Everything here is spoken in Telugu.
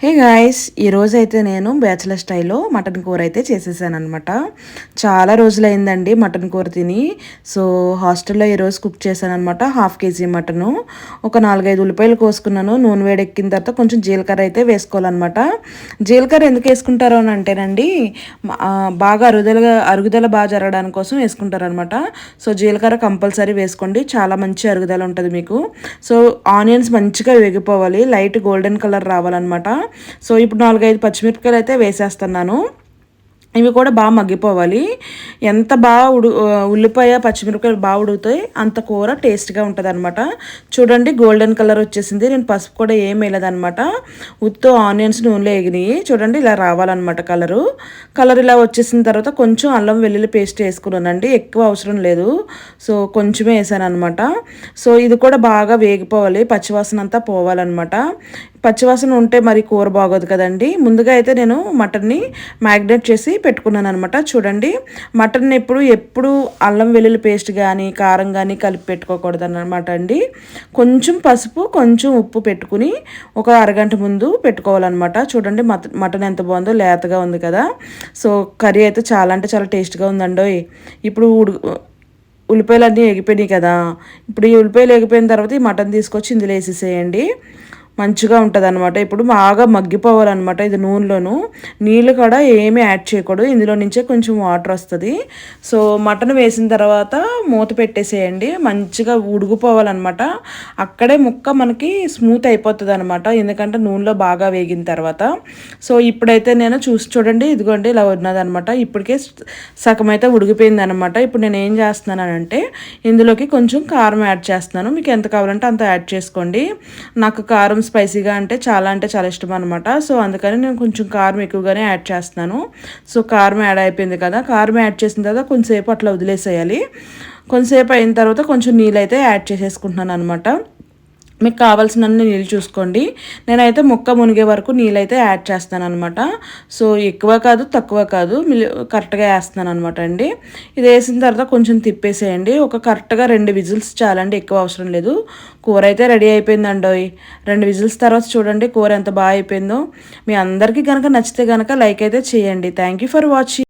హే గాయ్స్, ఈరోజైతే నేను బ్యాచిలర్ స్టైల్లో మటన్ కూర అయితే చేసేసాను అనమాట. చాలా రోజులైందండి మటన్ కూర తిని. సో హాస్టల్లో ఈరోజు కుక్ చేశాను అనమాట. 1/2 కేజీ మటను, ఒక 4-5 ఉల్లిపాయలు కోసుకున్నాను. నూనె వేడెక్కిన తర్వాత కొంచెం జీలకర్ర అయితే వేసుకోవాలన్నమాట. జీలకర్ర ఎందుకు వేసుకుంటారో అని అంటేనండి, బాగా అరుగుదల బాగా జరగడానికి కోసం వేసుకుంటారనమాట. సో జీలకర్ర కంపల్సరీ వేసుకోండి, చాలా మంచి అరుగుదల ఉంటుంది మీకు. సో ఆనియన్స్ మంచిగా వేగిపోవాలి, లైట్ గోల్డెన్ కలర్ రావాలన్నమాట. సో ఇప్పుడు 4-5 పచ్చిమిరపకాయలు అయితే వేసేస్తున్నాను. ఇవి కూడా బాగా మగ్గిపోవాలి. ఎంత బాగా ఉల్లిపాయ పచ్చిమిరపకాయలు బాగా ఉడుకుతాయి అంత కూర టేస్ట్గా ఉంటుంది అనమాట. చూడండి గోల్డెన్ కలర్ వచ్చేసింది. నేను పసుపు కూడా ఏం వేయలేదనమాట. ఉత్తో ఆనియన్స్ నూనెలో ఎగినాయి. చూడండి ఇలా రావాలన్నమాట కలర్ ఇలా వచ్చేసిన తర్వాత కొంచెం అల్లం వెల్లుల్లి పేస్ట్ వేసుకున్నానండి, ఎక్కువ అవసరం లేదు. సో కొంచెమే వేసాను అనమాట. సో ఇది కూడా బాగా వేగిపోవాలి, పచ్చివాసన అంతా పోవాలన్నమాట. పచ్చివాసన ఉంటే మరి కూర బాగోదు కదండి. ముందుగా అయితే నేను మటన్ని మ్యాగ్నేట్ చేసి పెట్టుకున్నాను అనమాట. చూడండి మటన్ ఎప్పుడు అల్లం వెల్లుల్లి పేస్ట్ కానీ కారం కానీ కలిపి పెట్టుకోకూడదు అనమాట అండి. కొంచెం పసుపు కొంచెం ఉప్పు పెట్టుకుని ఒక అరగంట ముందు పెట్టుకోవాలన్నమాట. చూడండి మటన్ ఎంత బాగుందో, లేతగా ఉంది కదా. సో కర్రీ అయితే చాలా అంటే చాలా టేస్ట్గా ఉందండి. ఇప్పుడు ఉల్లిపాయలు అన్నీ ఎగిపోయినాయి కదా. ఇప్పుడు ఈ ఉల్లిపాయలు ఎగిపోయిన తర్వాత ఈ మటన్ తీసుకొచ్చి ఇందులో వేసేసేయండి. మంచిగా ఉంటుంది అనమాట. ఇప్పుడు బాగా మగ్గిపోవాలన్నమాట. ఇది నూనెలోను నీళ్ళు కూడా ఏమీ యాడ్ చేయకూడదు, ఇందులో నుంచే కొంచెం వాటర్ వస్తుంది. సో మటన్ వేసిన తర్వాత మూత పెట్టేసేయండి, మంచిగా ఉడికిపోవాలన్నమాట. అక్కడే ముక్క మనకి స్మూత్ అయిపోతుంది అనమాట, ఎందుకంటే నూనెలో బాగా వేగిన తర్వాత. సో ఇప్పుడైతే నేను చూడండి, ఇదిగోండి ఇలా ఉన్నదనమాట. ఇప్పటికే సగం అయితే ఉడికిపోయింది అనమాట. ఇప్పుడు నేను ఏం చేస్తున్నానంటే ఇందులోకి కొంచెం కారం యాడ్ చేస్తున్నాను. మీకు ఎంత కావాలంటే అంత యాడ్ చేసుకోండి. నాకు కారం స్పైసీగా అంటే చాలా ఇష్టం అనమాట. సో అందుకని నేను కొంచెం కారం ఎక్కువగానే యాడ్ చేస్తున్నాను. సో కారం యాడ్ అయిపోయింది కదా. కారం యాడ్ చేసిన తర్వాత కొంచెంసేపు అట్లా వదిలేసేయాలి. కొంచెంసేపు అయిన తర్వాత కొంచెం నీళ్ళు అయితే యాడ్ చేసేసుకుంటున్నాను అనమాట. మీకు కావాల్సినన్ని నీళ్ళు చూసుకోండి. నేనైతే ముక్క మునిగే వరకు నీళ్ళైతే యాడ్ చేస్తాను అనమాట. సో ఎక్కువ కాదు తక్కువ కాదు, కరెక్ట్గా వేస్తున్నాను అనమాట అండి. ఇది వేసిన తర్వాత కొంచెం తిప్పేసేయండి. కరెక్ట్గా 2 విజిల్స్ చాలండి, ఎక్కువ అవసరం లేదు. కూర అయితే రెడీ అయిపోయిందండి. 2 విజిల్స్ తర్వాత చూడండి కూర ఎంత బాగా అయిపోయిందో. మీ అందరికీ కనుక నచ్చితే కనుక లైక్ అయితే చేయండి. Thank you for watching.